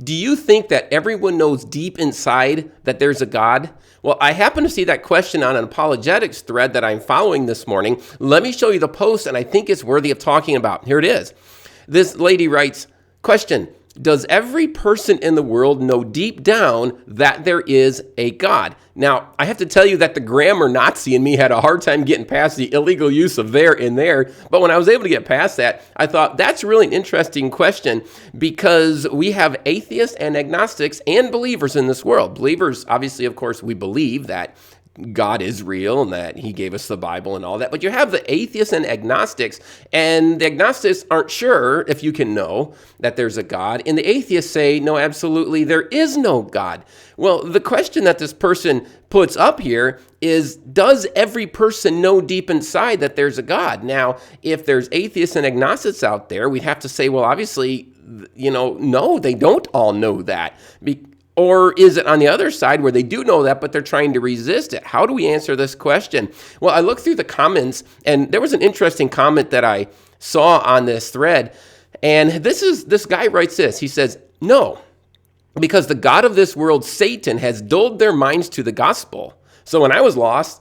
Do you think that everyone knows deep inside that there's a God? Well, I happen to see that question on an apologetics thread that I'm following this morning. Let me show you the post, and I think it's worthy of talking about. Here it is. This lady writes, question, does every person in the world know deep down that there is a God? Now, I have to tell you that the grammar Nazi in me had a hard time getting past the illegal use of there and there. But when I was able to get past that, I thought that's really an interesting question because we have atheists and agnostics and believers in this world. Believers, obviously, of course, we believe that God is real and that he gave us the Bible and all that. But you have the atheists and agnostics, and the agnostics aren't sure if you can know that there's a God. And the atheists say, no, absolutely, there is no God. Well, the question that this person puts up here is, does every person know deep inside that there's a God? Now, if there's atheists and agnostics out there, we'd have to say, well, obviously, no, they don't all know that. Or is it on the other side where they do know that, but they're trying to resist it? How do we answer this question? Well, I looked through the comments, and there was an interesting comment that I saw on this thread. And this guy writes this. He says, no, because the God of this world, Satan, has dulled their minds to the gospel. So when I was lost,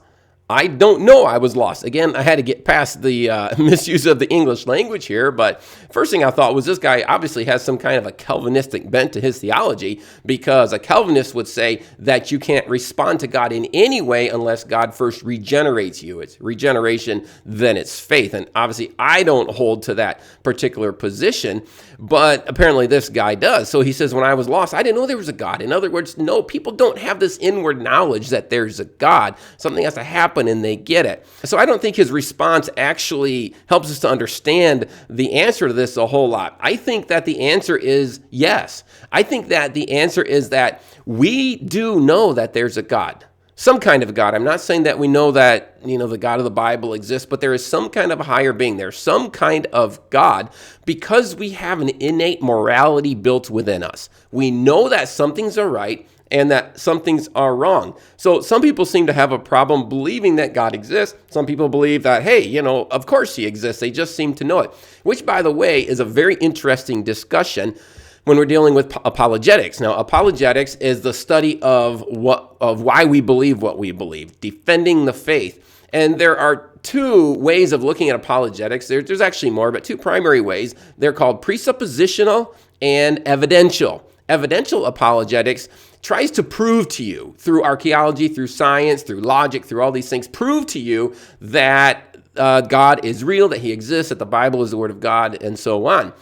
I don't know I was lost. Again, I had to get past the misuse of the English language here, but first thing I thought was this guy obviously has some kind of a Calvinistic bent to his theology, because a Calvinist would say that you can't respond to God in any way unless God first regenerates you. It's regeneration, then it's faith. And obviously I don't hold to that particular position, but apparently this guy does. So he says, when I was lost, I didn't know there was a God. In other words, no, people don't have this inward knowledge that there's a God. Something has to happen and they get it. So I don't think his response actually helps us to understand the answer to this a whole lot. I think that the answer is yes. I think that the answer is that we do know that there's a God. Some kind of God. I'm not saying that we know that, the God of the Bible exists, but there is some kind of a higher being. There's some kind of God because we have an innate morality built within us. We know that some things are right and that some things are wrong. So some people seem to have a problem believing that God exists. Some people believe that, hey, of course he exists. They just seem to know it, which, by the way, is a very interesting discussion when we're dealing with apologetics. Now, apologetics is the study of why we believe what we believe, defending the faith. And there are two ways of looking at apologetics. There's actually more, but two primary ways. They're called presuppositional and evidential. Evidential apologetics tries to prove to you through archaeology, through science, through logic, through all these things, prove to you that God is real, that he exists, that the Bible is the word of God, and so on.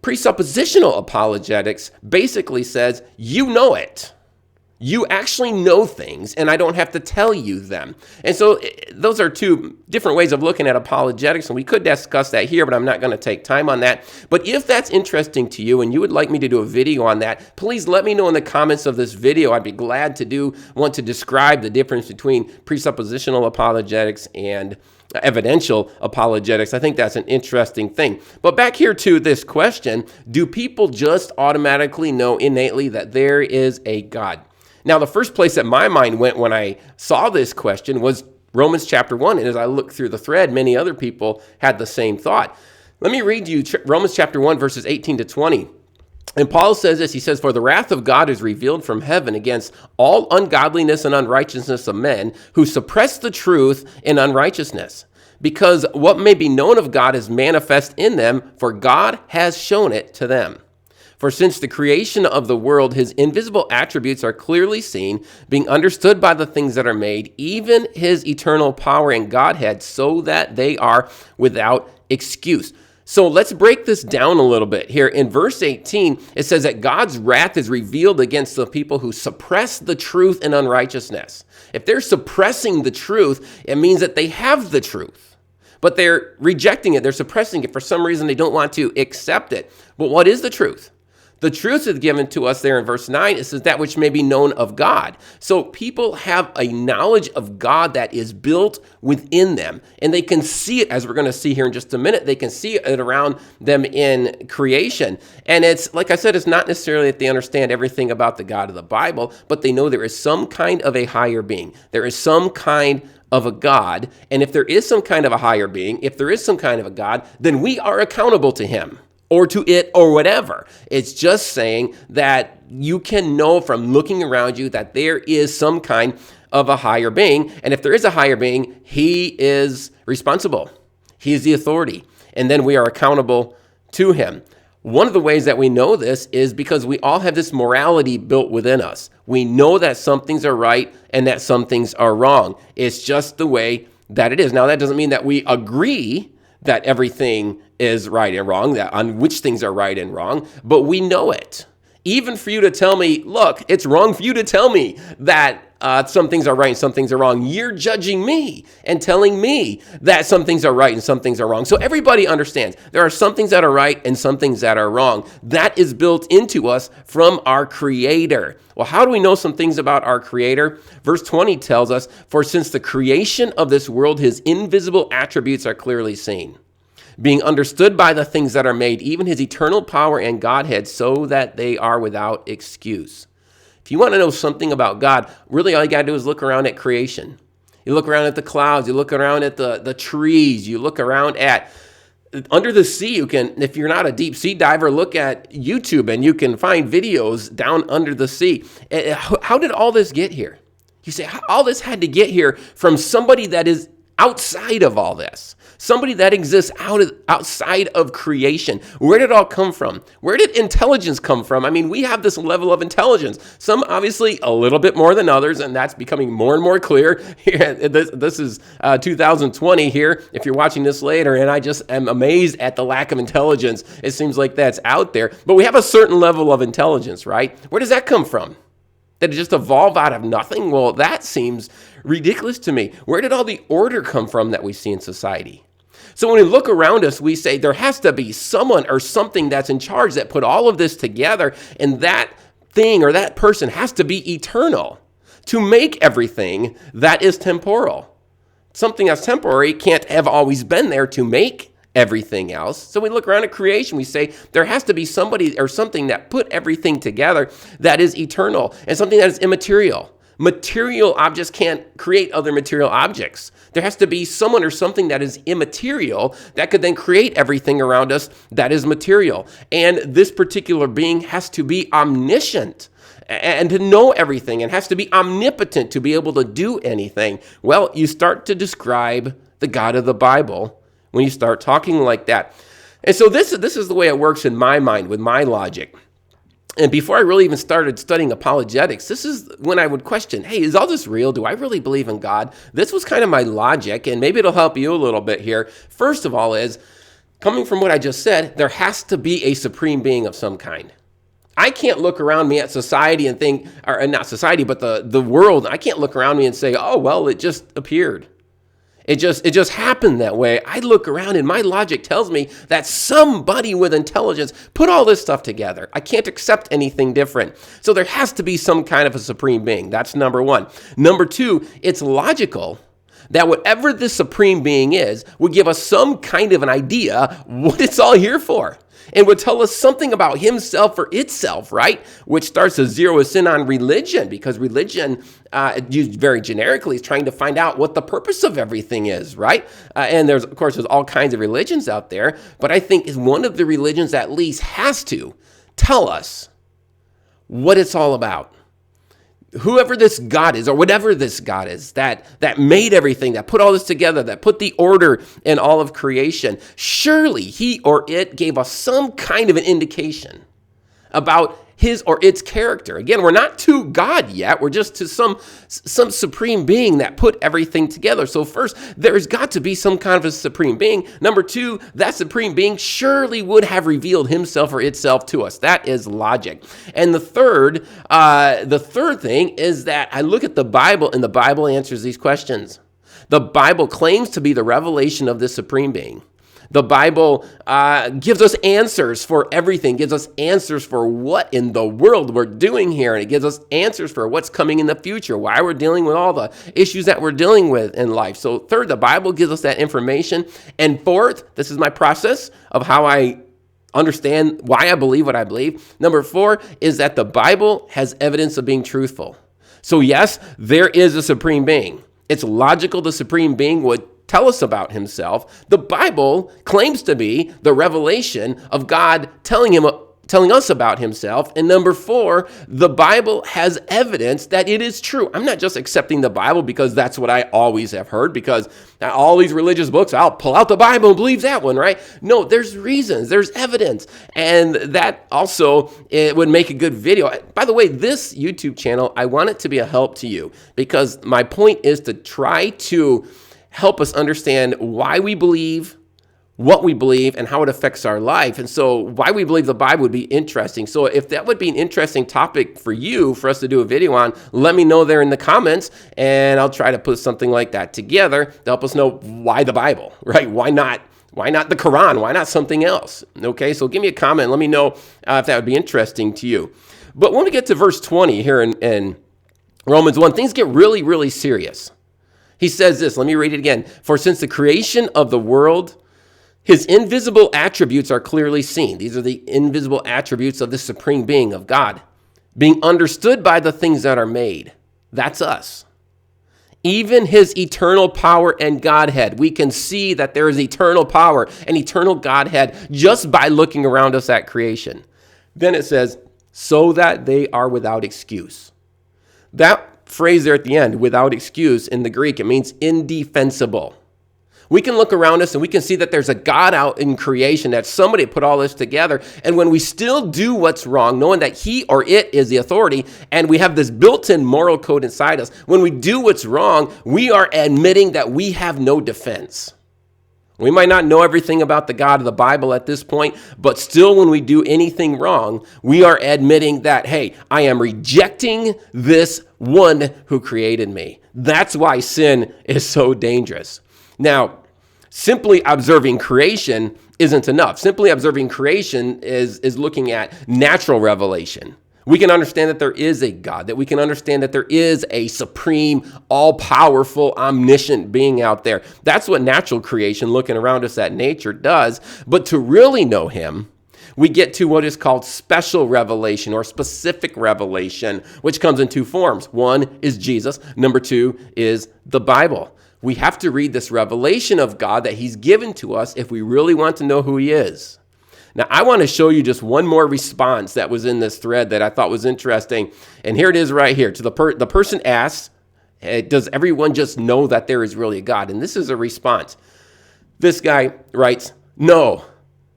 Presuppositional apologetics basically says, you know it. You actually know things, and I don't have to tell you them. And so those are two different ways of looking at apologetics, and we could discuss that here, but I'm not going to take time on that. But if that's interesting to you and you would like me to do a video on that, please let me know in the comments of this video. I'd be glad to want to describe the difference between presuppositional apologetics and evidential apologetics. I think that's an interesting thing. But back here to this question, do people just automatically know innately that there is a God? Now, the first place that my mind went when I saw this question was Romans chapter 1. And as I looked through the thread, many other people had the same thought. Let me read you Romans chapter 1, verses 18 to 20. And Paul says this, he says, for the wrath of God is revealed from heaven against all ungodliness and unrighteousness of men who suppress the truth in unrighteousness. Because what may be known of God is manifest in them, for God has shown it to them. For since the creation of the world, his invisible attributes are clearly seen, being understood by the things that are made, even his eternal power and Godhead, so that they are without excuse. So let's break this down a little bit here. In verse 18, it says that God's wrath is revealed against the people who suppress the truth in unrighteousness. If they're suppressing the truth, it means that they have the truth, but they're rejecting it. They're suppressing it. For some reason, they don't want to accept it. But what is the truth? The truth is given to us there in verse 9. It says that which may be known of God. So people have a knowledge of God that is built within them. And they can see it, as we're going to see here in just a minute. They can see it around them in creation. And it's, like I said, it's not necessarily that they understand everything about the God of the Bible, but they know there is some kind of a higher being. There is some kind of a God. And if there is some kind of a higher being, if there is some kind of a God, then we are accountable to him. or to it or whatever. It's just saying that you can know from looking around you that there is some kind of a higher being. And if there is a higher being, he is responsible. He is the authority. And then we are accountable to him. One of the ways that we know this is because we all have this morality built within us. We know that some things are right and that some things are wrong. It's just the way that it is. Now, that doesn't mean that we agree that everything is right and wrong, that on which things are right and wrong, but we know it. Even for you to tell me, look, it's wrong for you to tell me that some things are right and some things are wrong. You're judging me and telling me that some things are right and some things are wrong. So everybody understands there are some things that are right and some things that are wrong. That is built into us from our Creator. Well, how do we know some things about our Creator? Verse 20 tells us, for since the creation of this world, his invisible attributes are clearly seen, being understood by the things that are made, even his eternal power and Godhead, so that they are without excuse. If you want to know something about God, really all you got to do is look around at creation. You look around at the clouds, you look around at the trees, you look around at under the sea. You can, if you're not a deep sea diver, look at YouTube and you can find videos down under the sea. How did all this get here? You say, all this had to get here from somebody that is outside of all this. Somebody that exists outside of creation. Where did it all come from? Where did intelligence come from? I mean, we have this level of intelligence. Some obviously a little bit more than others, and that's becoming more and more clear. This is 2020 here, if you're watching this later, and I just am amazed at the lack of intelligence. It seems like that's out there. But we have a certain level of intelligence, right? Where does that come from? Did it just evolve out of nothing? Well, that seems ridiculous to me. Where did all the order come from that we see in society? So when we look around us, we say there has to be someone or something that's in charge that put all of this together, and that thing or that person has to be eternal to make everything that is temporal. Something that's temporary can't have always been there to make everything else. So we look around at creation, we say there has to be somebody or something that put everything together that is eternal and something that is immaterial. Material objects can't create other material objects. There has to be someone or something that is immaterial that could then create everything around us that is material. And this particular being has to be omniscient and to know everything, and has to be omnipotent to be able to do anything. Well, you start to describe the God of the Bible when you start talking like that. And so this is the way it works in my mind with my logic. And before I really even started studying apologetics, this is when I would question, hey, is all this real? Do I really believe in God? This was kind of my logic, and maybe it'll help you a little bit here. First of all is, coming from what I just said, there has to be a supreme being of some kind. I can't look around me at society and think, or not society, but the world. I can't look around me and say, oh, well, it just appeared. It just happened that way. I look around and my logic tells me that somebody with intelligence put all this stuff together. I can't accept anything different. So there has to be some kind of a supreme being. That's number one. Number two, it's logical that whatever this supreme being is would give us some kind of an idea what it's all here for, and would tell us something about himself or itself, right? Which starts to zero us in on religion, because religion, used very generically, is trying to find out what the purpose of everything is, right? And there's all kinds of religions out there, but I think is one of the religions that at least has to tell us what it's all about. Whoever this God is, or whatever this God is, that made everything, that put all this together, that put the order in all of creation, surely he or it gave us some kind of an indication about his or its character. Again, we're not to God yet. We're just to some supreme being that put everything together. So first, there's got to be some kind of a supreme being. Number two, that supreme being surely would have revealed himself or itself to us. That is logic. And the third thing is that I look at the Bible, and the Bible answers these questions. The Bible claims to be the revelation of this supreme being. The Bible gives us answers for everything, gives us answers for what in the world we're doing here, and it gives us answers for what's coming in the future, why we're dealing with all the issues that we're dealing with in life. So third, the Bible gives us that information. And fourth, this is my process of how I understand why I believe what I believe. Number four is that the Bible has evidence of being truthful. So yes, there is a supreme being. It's logical the supreme being would tell us about himself. The Bible claims to be the revelation of God telling us about himself. And number 4, the Bible has evidence that it is true. I'm not just accepting the Bible because that's what I always have heard, because all these religious books, I'll pull out the Bible and believe that one, right? No, there's reasons, there's evidence. And that also, it would make a good video. By the way, this YouTube channel, I want it to be a help to you, because my point is to try to help us understand why we believe, what we believe, and how it affects our life. And so why we believe the Bible would be interesting. So if that would be an interesting topic for you, for us to do a video on, let me know there in the comments, and I'll try to put something like that together to help us know why the Bible, right? Why not the Quran? Why not something else? Okay, so give me a comment. Let me know if that would be interesting to you. But when we get to verse 20 here in Romans 1, things get really, really serious. He says this, let me read it again. For since the creation of the world, his invisible attributes are clearly seen. These are the invisible attributes of the supreme being of God, being understood by the things that are made. That's us. Even his eternal power and Godhead. We can see that there is eternal power and eternal Godhead just by looking around us at creation. Then it says, so that they are without excuse. That phrase there at the end, without excuse, in the Greek, it means indefensible. We can look around us and we can see that there's a God out in creation, that somebody put all this together. And when we still do what's wrong, knowing that he or it is the authority, and we have this built-in moral code inside us, when we do what's wrong, we are admitting that we have no defense. We might not know everything about the God of the Bible at this point, but still when we do anything wrong, we are admitting that, hey, I am rejecting this one who created me. That's why sin is so dangerous. Now, simply observing creation isn't enough. Simply observing creation is looking at natural revelation. We can understand that there is a God, that we can understand that there is a supreme, all-powerful, omniscient being out there. That's what natural creation, looking around us at nature, does. But to really know him, we get to what is called special revelation or specific revelation, which comes in 2 forms. One is Jesus. Number 2 is the Bible. We have to read this revelation of God that he's given to us if we really want to know who he is. Now, I want to show you just one more response that was in this thread that I thought was interesting. And here it is right here. To the person asks, does everyone just know that there is really a God? And this is a response. This guy writes, no,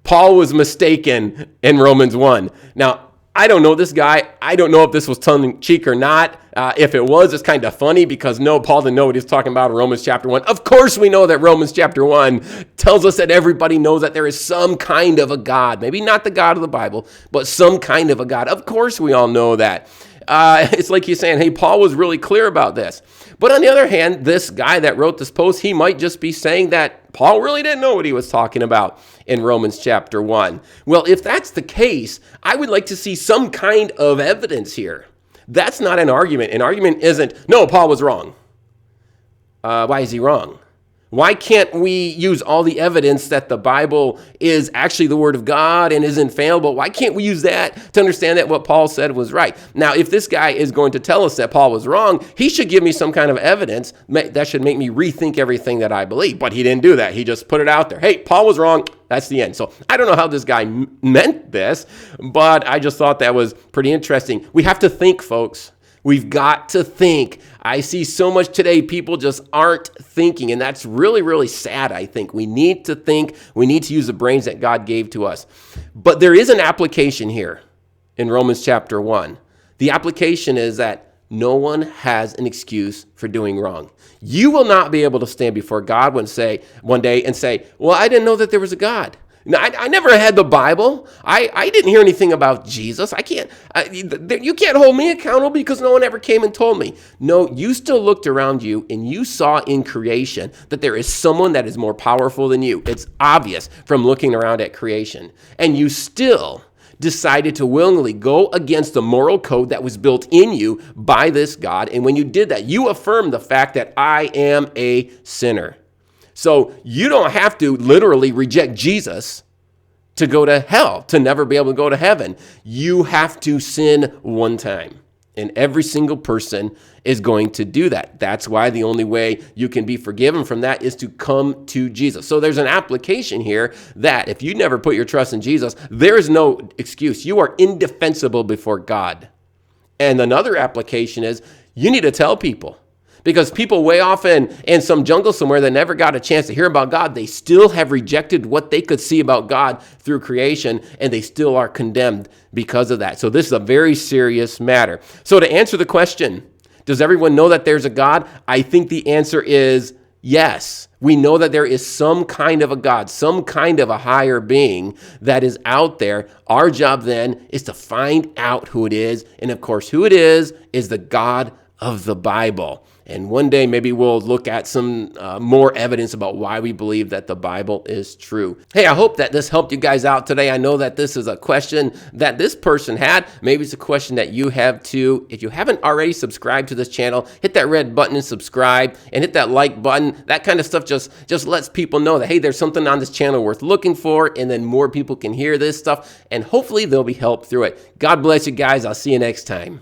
Paul was mistaken in Romans 1. Now, I don't know this guy. I don't know if this was tongue-in-cheek or not. If it was, it's kind of funny because no, Paul didn't know what he's talking about in Romans chapter 1. Of course we know that Romans chapter 1 tells us that everybody knows that there is some kind of a God. Maybe not the God of the Bible, but some kind of a God. Of course we all know that. It's like he's saying, hey, Paul was really clear about this. But on the other hand, this guy that wrote this post, he might just be saying that Paul really didn't know what he was talking about in Romans chapter 1. Well, if that's the case, I would like to see some kind of evidence here. That's not an argument. An argument isn't, no, Paul was wrong. Why is he wrong? Why can't we use all the evidence that the Bible is actually the Word of God and is infallible? Why can't we use that to understand that what Paul said was right? Now, if this guy is going to tell us that Paul was wrong, he should give me some kind of evidence that should make me rethink everything that I believe. But he didn't do that. He just put it out there. Hey, Paul was wrong. That's the end. So I don't know how this guy meant this, but I just thought that was pretty interesting. We have to think, folks. We've got to think. I see so much today, people just aren't thinking, and that's really, really sad, I think. We need to think. We need to use the brains that God gave to us. But there is an application here in Romans chapter 1. The application is that no one has an excuse for doing wrong. You will not be able to stand before God one day and say, well, I didn't know that there was a God. No, I never had the Bible. I didn't hear anything about Jesus. You can't hold me accountable because no one ever came and told me. No, you still looked around you and you saw in creation that there is someone that is more powerful than you. It's obvious from looking around at creation. And you still decided to willingly go against the moral code that was built in you by this God. And when you did that, you affirmed the fact that I am a sinner. So you don't have to literally reject Jesus to go to hell, to never be able to go to heaven. You have to sin one time. And every single person is going to do that. That's why the only way you can be forgiven from that is to come to Jesus. So there's an application here that if you never put your trust in Jesus, there is no excuse. You are indefensible before God. And another application is you need to tell people. Because people way off in some jungle somewhere that never got a chance to hear about God, they still have rejected what they could see about God through creation, and they still are condemned because of that. So this is a very serious matter. So to answer the question, does everyone know that there's a God? I think the answer is yes. We know that there is some kind of a God, some kind of a higher being that is out there. Our job then is to find out who it is. And of course, who it is the God of the Bible. And one day, maybe we'll look at some more evidence about why we believe that the Bible is true. Hey, I hope that this helped you guys out today. I know that this is a question that this person had. Maybe it's a question that you have too. If you haven't already subscribed to this channel, hit that red button and subscribe, and hit that like button. That kind of stuff just lets people know that, hey, there's something on this channel worth looking for, and then more people can hear this stuff, and hopefully they'll be helped through it. God bless you guys. I'll see you next time.